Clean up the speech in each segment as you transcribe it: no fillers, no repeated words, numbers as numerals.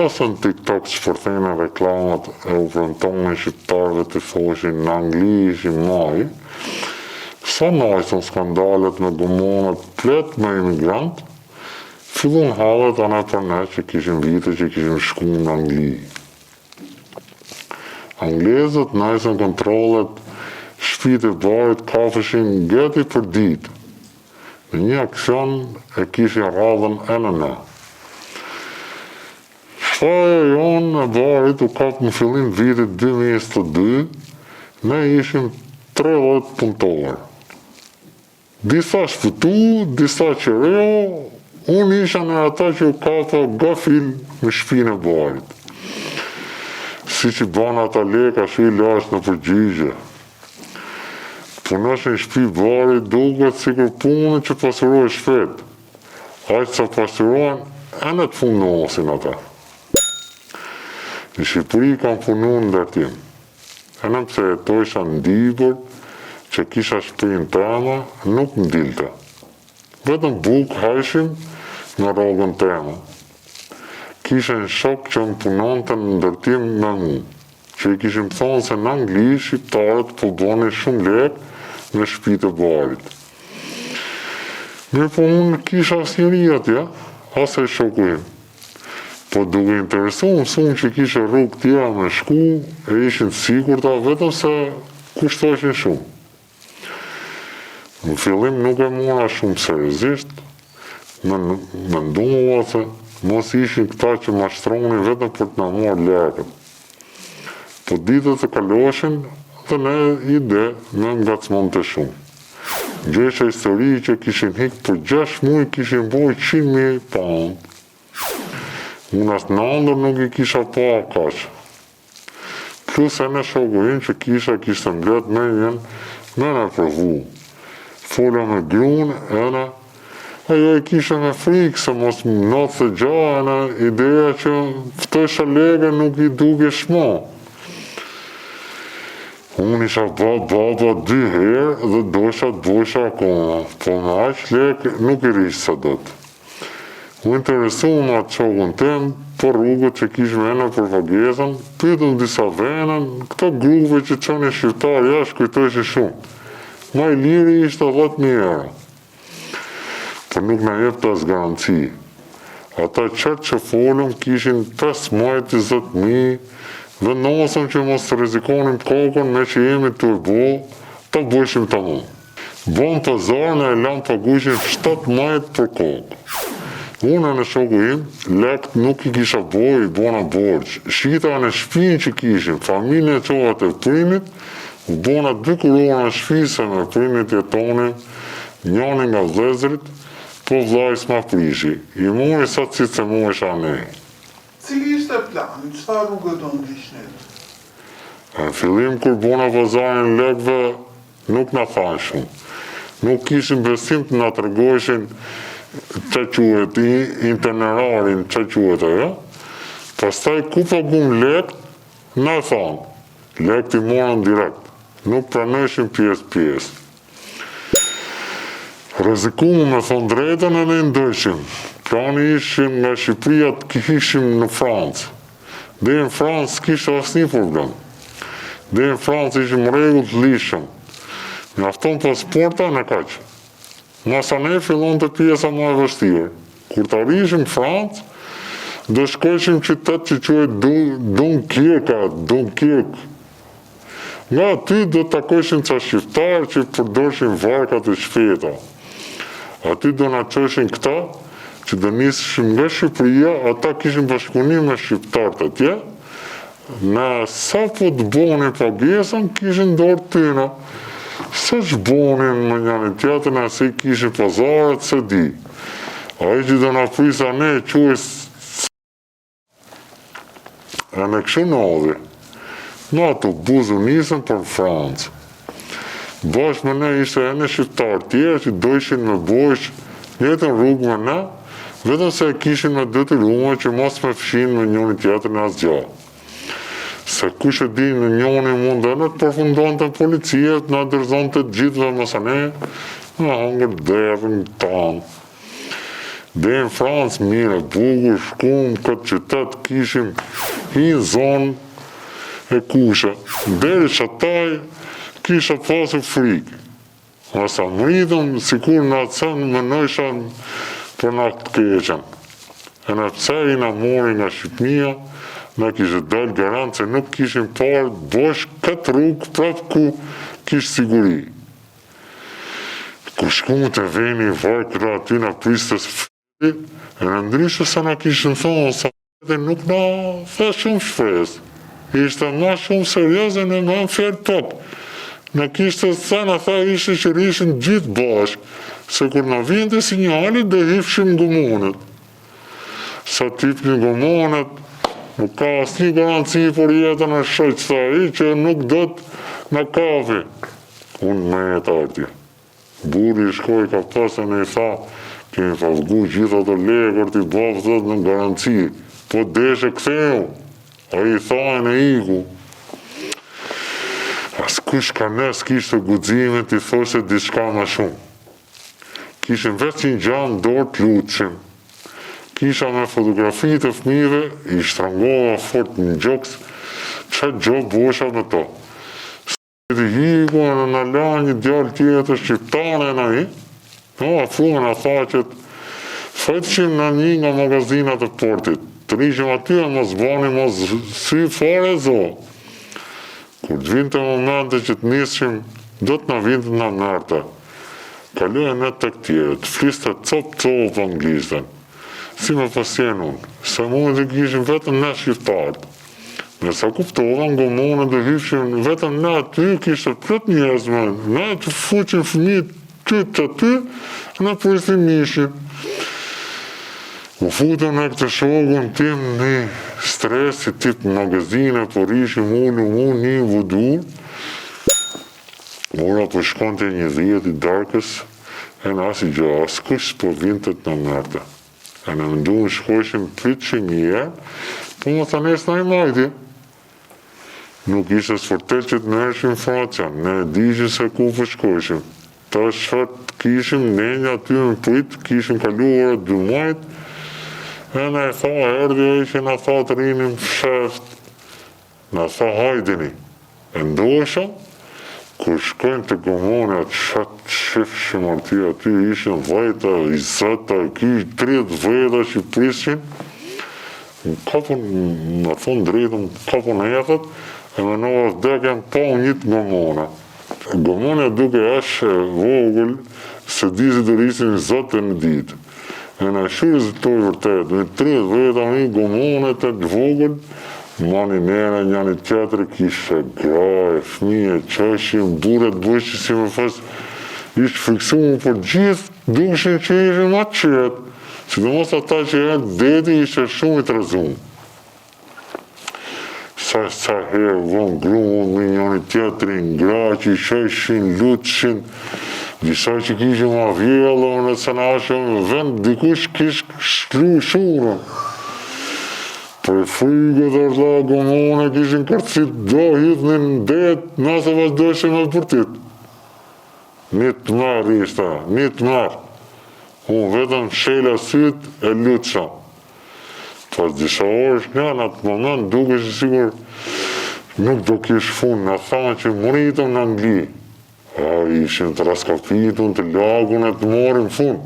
ose në TikTok që përthejnë reklamat e u premtonin shqiptarëve të thoshin në Angli ishin maj, sa najsën skandalet me gumonat plet me imigrant, fillon hallet anë për ne që kishim vite që kishim shku në Angli. Anglezët najsën kontrolet shtëpitë e barit kafeshin gati për ditë. Në një aksion e kishin radhën e në. Shfaja jonë e barit u kap në fillim vitit 2022, ne ishim 30 punëtorë. Disa shpëtu, disa që reo, unë isha në ata që u kapa gafil në shpinë e barit. Si që banë ata leka shi lash në përgjigje. Punëshin shpi barit duket si kur punën që pasuroj shpet. Aqë sa pasurojnë, e në të fundosin ata. Në Shqipëri kam punu në ndërtim. E në pse e to isha në Dibër, që kisha shpinë tema, nuk më dilte. Vetëm bukë hajshim në rogën tema. Kisha në shok që më punonte në ndërtim me mu, që i kishim thonë se në Angli shqiptarët po boni shumë lek në shtëpitë e barit. Mirë po unë kisha asnjëri atje, ase shoku im. Po duke interesu mësun që kisha rrugë tjera me shku, e ishin sigurta vetëm se kushtoshin shumë. Në fillim nuk e mora shumë seriozisht, në mendua se mos ishin këta që mashtronin vetëm për të na marrë lekët. Po ditët e kaloshin dhe ne ide me ngacmon të shumë. Gjesha histori që kishin hikë për 6 muaj kishin bojë 100.000 pound. Unë as në ndër nuk i kisha pa kaq. Plus e në shoku im që kishte mblet me jenë në përvu. Fola me grunë, ajo e kisha me frikë se mos më natë të gjahë, ideja që ftësha lege nuk i duke shma. Unë isha baba 2 herë dhe dosha të bojsha akoma, po me aq lek nuk i rishë sa dot. U interesu më atë qokën tem, për rrugët që kishme ena për pagesën, pyetëm disa venën, këto grupe që qënë shqiptarë jashtë kujtojshë shumë. Ma i liri ishte 10.000 euro. Por nuk na jep të as garanci. Ata qëtë që folëm kishin 5 majt 20.000, vendosëm që mos të rizikonim kokën me që jemi të e bo, të bëshim të mu. Bon pazarën e lam pagushin 7 majt për kokë. Unë në shoku im, lekt nuk i kisha boj, i bona borç. Shita në shpinë që kishin, familje qohat e primit, u bona 2 kurora në shfise me primit jetonin, njani nga vlezrit, po vlajs ma prishi. I mori sa të citë se mu isha nej. Cili ishte plani? Qëta rrugë do ndishtë? Në fillim, kur bona vazarin lekve, nuk na thanë shumë. Nuk kishin besim të na tërgojshin që quhet internerarin, që quhet ajo. Pastaj ku pagum lek, na thanë. Lek t'i morën direkt. Nuk pranëshim pjesë. Rezikumu me thonë drejtën edhe i ndëshim. Plani ishim nga Shqipëria të kishim në Francë. Dhe në Francë kishtë asnjë problem. Dhe në Francë ishim rregull të lishëm. Mjafton pasporta në kaq. Masa ne fillon të pjesa më e vështirë. Kur të arishim Francë, do shkojshim qytet që quhet Dunkirk. Nga aty do të takojshim ca shqiptarë që përdorshin varkat e shpeta. Aty do na çojshin këta që do nisëshim nga Shqipëria, ata kishin bashkëpunim me shqiptarët atje. Në sa po të bonin pagesën, kishin dorë tyna. Se që bonin më njëni tjetën, se i kishin pazaret, se di. A i që do na prisa ne, quajs e në këshu nodhi. Në ato buzu nisën për Francë. Bashkë me ne ishte e në shqiptarë tjerë që dojshin me bojsh njëtën rrugë me ne, vetëm se kishin me detyruar që mos me fshin me njëni tjetër në asgja. Se kush e di në njëni mund dhe në të përfundon të policijet, në dërzon të gjithve mësa ne, në hangër derën tanë. Dhe në Francë, mire, bukur, shkum, këtë qytet, kishim hinë zonë e kushe. Deri që taj, kisha pasur frikë. Asa më rritëm, si kur në atë sënë, më nëjshan për në këtë keqen. E në pse i në mori nga Shqipnia, në kishë dalë garantë se nuk kishim parë bosh këtë rrugë prapë ku kishë siguri. Ku shkumë të veni varë këta aty në pristës e në ndryshë se në kishën thonë, sa dhe nuk në tha shumë shpresë. Ishte ma shumë serioze në më në fjallë tokë. Në kishtë të thënë, tha ishte që rishën gjithë bashkë, se kur në vinte sinjali dhe hifshim gomonet. Sa tipin gomonet, nuk ka asë një garanci për jetën e shëqë, tha i që nuk do të në kafe. Unë me e të artje. Buri shkoj ka pasën e tha, kemi pasgu gjitha të lekër t'i bafë në garanci, po deshe këtheu, a i thajnë e iku. As kush ka nes kishtë të gudzimin t'i thoshe diçka ma shumë. Kishim veç një gjamë dorë t'lutëshim. Kisha me fotografi të fmive, i shtrangova fort në gjoks, që gjobë bosha me to. Të hiku në la një djallë tjetër shqiptare në i, afrume në thaqet, fëtëshim në një nga magazinat e portit, të rishim aty e mos bani mos sy fare zo. Kur të vinte momente që të njësëshim, do të në vinte në nërte. Kaluje në të këtjere, të fliste cop anglishtën. Si me pasjen unë, se mund të kishim vetëm në shqiptartë. Nësa kuptova nga mone dhe hifshim vetëm në aty, kishtë plët njerëzme, në të fuqin fëmijët ty të aty, në përsi mishin. U futëm në këtë shogun tim një stres, si tip magazine, por ishim unë një vudur. Ora për shkon të një 10 i darkës, e në asi gjë, asë kush për vintet në mërte. E në mëndu në shkoshim pytë një herë, po më thanes në i majti. Nuk ishte sfortel që të nërshim Francia, ne dishim se ku për shkoshim. Ta shfat kishim, ne një aty në pritë, kishim kaluar 2 majtë, e në e tha, erdi e që në tha të rinim sheft, në tha hajdini. E ndosha, kur shkojnë të gomone, atë shatë shifshim aty ishin vajta, i zëta, ki 30 vajta që prishin, kapën, në thonë drejtëm, kapën e jetët, e me në vëzdekën pa unë njëtë gomone. Gomone duke ashtë vogël, se dizi të rrisin zotë në ditë. E në shurë zëtoj vërtet, me 30 veta një gomone të vogël, mani nene, njani tjetër, kishe graje, fmije, qëshim, buret, bëjshë, si me fësë, ishtë friksumë për gjithë, dushin që ishë ma qëtë, si të mos ata që e dedi ishte shumë i të rëzumë. Sa herë vëmë grumë me njëni tjetërin, gra që i sheshin, lutëshin, disa që kishë ma vjellën, e të sanashëm, vend dikush kishë shkru shurën. Për frikët e rëla gomone kishin kërcit do hithë në detë, nëse vas dojshë me përtit. Një të marë ishta, një të marë. Unë vetëm shela sytë e lutësha. Pas disa orësh nga në atë moment duke që sigur nuk do kishë fund, në thanë që mëritëm në Angli. Ishim të raskapitun, të lagun e të morim fund.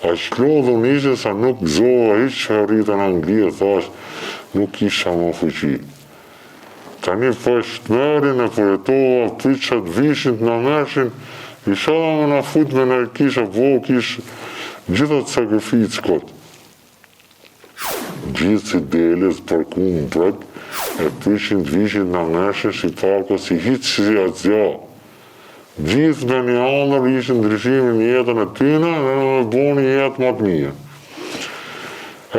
A shklodhun ishe sa nuk zoha ishë që rritën në Angli e thash, nuk isha më fuqi. Tani për shtmerin e përjetova, për që të vishin të në mershin, isha dhe me në fut me në kisha vo, kishë gjithat sakrificë kotë. Gjithë si deles për ku më brët, e prishin të vishin në meshin si pako si hitë si atë zja. Gjithë me një andër ishin ndryshimin jetën e tyne dhe në me boni jetë më të mija.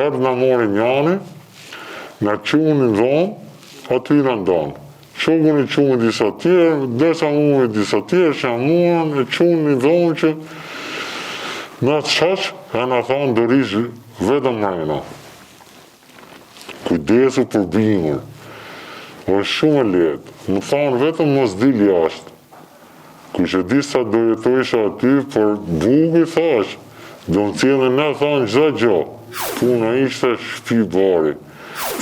Erdë në mori njani, në qunë në dhonë, aty në ndonë. Shogun i qunë disa tjerë, desa unë i disa tjerë që amurën, e qunë në dhonë që në të shashë, e në thonë dërishë vetëm mrena. Kujdesu për bimur, o shumë e letë, më thonë vetëm mos dil jashtë. Kushe di sa do jetojshë aty, për bugi thash, Do në cilën ne thanë gjdo gjo. Puna ishte shtëpi bari.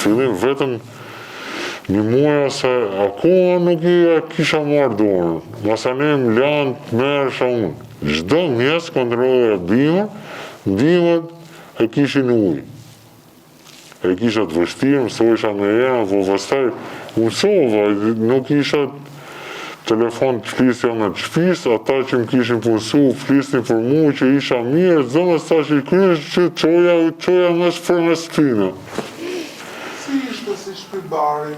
Fillim vetëm një muaj ose akoma nuk i kisha marrë dorën. Masanim lanë të merresha unë. Gjdo mjes kontrolloja bimër e kishin ujë. E kisha të vështirë, mësojsha me era, po pastaj mësova, nuk isha telefon të flisja me të shpis, ata që më kishin punësu, flisni për mu që isha mirë, zëmës ta që i krysh që qoja mes për mes tyne. Si ishte si shtëpi bari?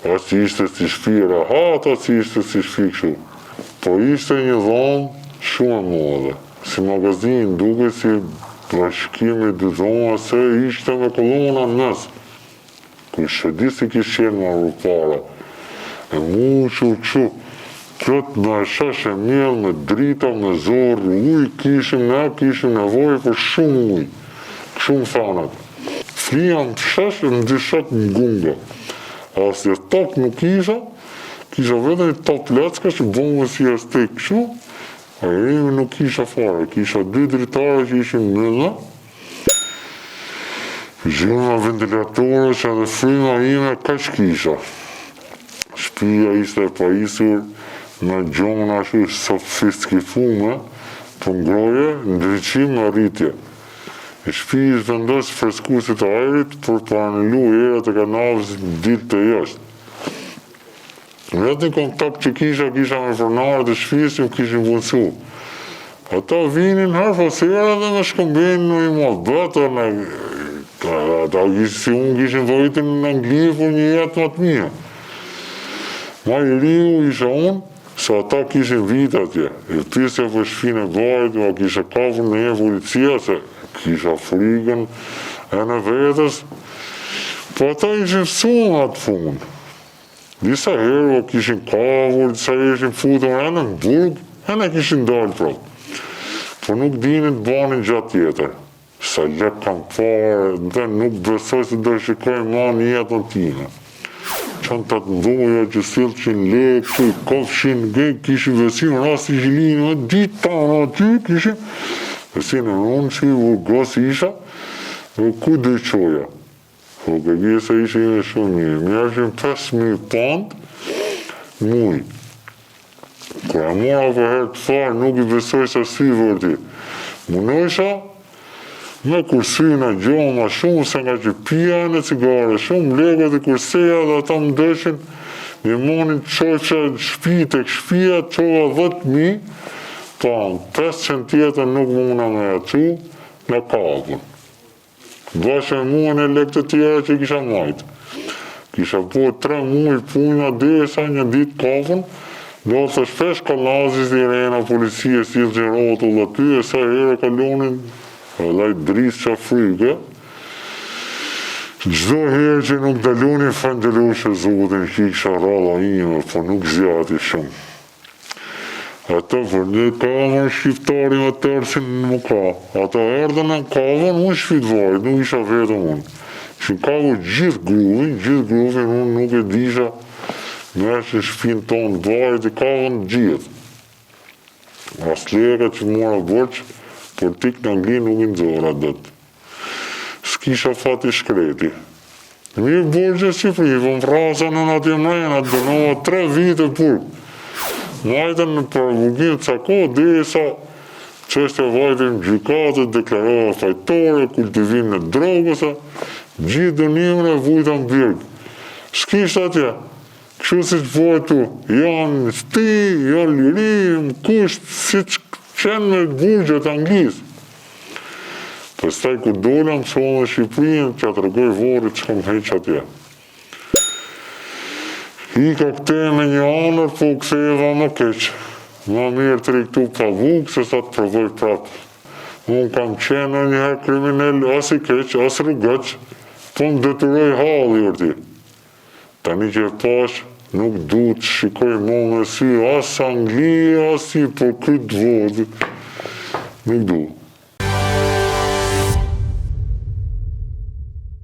A si ishte si shtëpi rahat, a si ishte si shtëpi kështu. Po ishte një dhomë shumë modhe. Si magazin, duke si bashkimi dy dhoma, se ishte me kolona në ku shëdi si kishen ma rupara. E mu që këtë me sheshe mjell, me drita, me zorë, kishim nevojë për shumë ujë, shumë thanat. Flia më sheshe më dishet në gunga. Asë top nuk kisha vetëm një top lecka që bëmë si e stek këshu, a remi nuk kisha fare, kisha 2 dritare që ishin mëlla, zhjuna ventilatore që edhe frima ime kaq kisha. Shtëpia ishte e pajisur me gjona ashtu sofistikifume, për ngroje, ndryqim në rritje. Shtëpia ishte vendosë freskusit të ajrit për të anëlu erët e kanavës ditë të jashtë. Vetë një kontakt që kisha me pronarët e shtëpisë që më kishin punësu. Ata vinin herë pasere dhe me shkëmben në i modbeta, ata si unë kishin vojtin në Angli për një jetë më të mija. Ma i riu isha unë, se ata kishin vite atje. E pisja për shpinë e barit, ma kisha kafur në e policia, se kisha frikën e në vetës. Po ata ishin mësuar atë punë. Disa herë kishin kafur, disa herë ishin futur e në burg, e në kishin dalë prapë. Po nuk dinin të banin gjatë tjetër. Sa lek kam parë, dhe nuk besoj se do shikoj ma një jetën time. Qanë të të mdoja që silë që në lekë, që i kofshin, kishin vesin rasti gjilinë, ditë ta në aty, kishin vesin e rënë që i vërgos isha, ku dhe i qoja. Po këgjese ishe ime shumë mirë, më jashin 5.000 pandë mujë. Kura mora për herë të farë, nuk i besoj sa si vërti. Munojsha me kursyna gjohë ma shumë, se nga që pia në cigare, shumë legët e kurseja dhe ata më dëshin, një monin qoqa shpi të këshpia, qova 10.000, pa 500 tjetër nuk muna me atu, në kapën. Bashë e muën e lekë të tjera që kisha majtë. Kisha po 3 muaj punja desa një ditë kapën, do të shpesh kalazis i rejna policie si të gjerotu dhe ty, e sa herë kalonin lajt drisë që frike, gjdo herë që nuk dalonin fandelushe zotin që i kisha rada ime, po nuk zjati shumë. Ata për një kamër shqiptari me tërsin në më ka. Ata erdhen në kamër, unë shpitvari, nuk isha vetëm unë. Që në kamër gjithë gruvin, unë nuk e disha me që shpinë tonë varit i kamër gjithë. As leka që mora borç, por tik në Angli nuk i nëzora dëtë. S'kisha fati shkreti. Mirë borgje Shqipëri, po më prasa në atje mrena, të dënova 3 vite purë. Majtën në përvugim të cako, dhe sa qështja vajtën gjykatët, deklarova fajtore, kultivim në drogësa, gjithë dënimën e vujta në birgë. S'kisht atje, kështu si të vojtu, janë sti, janë lirim, kusht, si që qenë me burgjët Anglisë. Pastaj kur dola mësova në Shqipërinë, që atë rëgoj vorit që kam heq atje. Ika këte me një anër, po këseva më keqë. Ma mirë të riktu pavuk, se sa të provoj prapë. Unë kam qenë njëherë kriminell, as i keqë, as rrugëq, po më detyroj halli orti. Tani që e pash, nuk du të shikoj mo me sy, as Angli, as i po këtë vodë. Nuk du.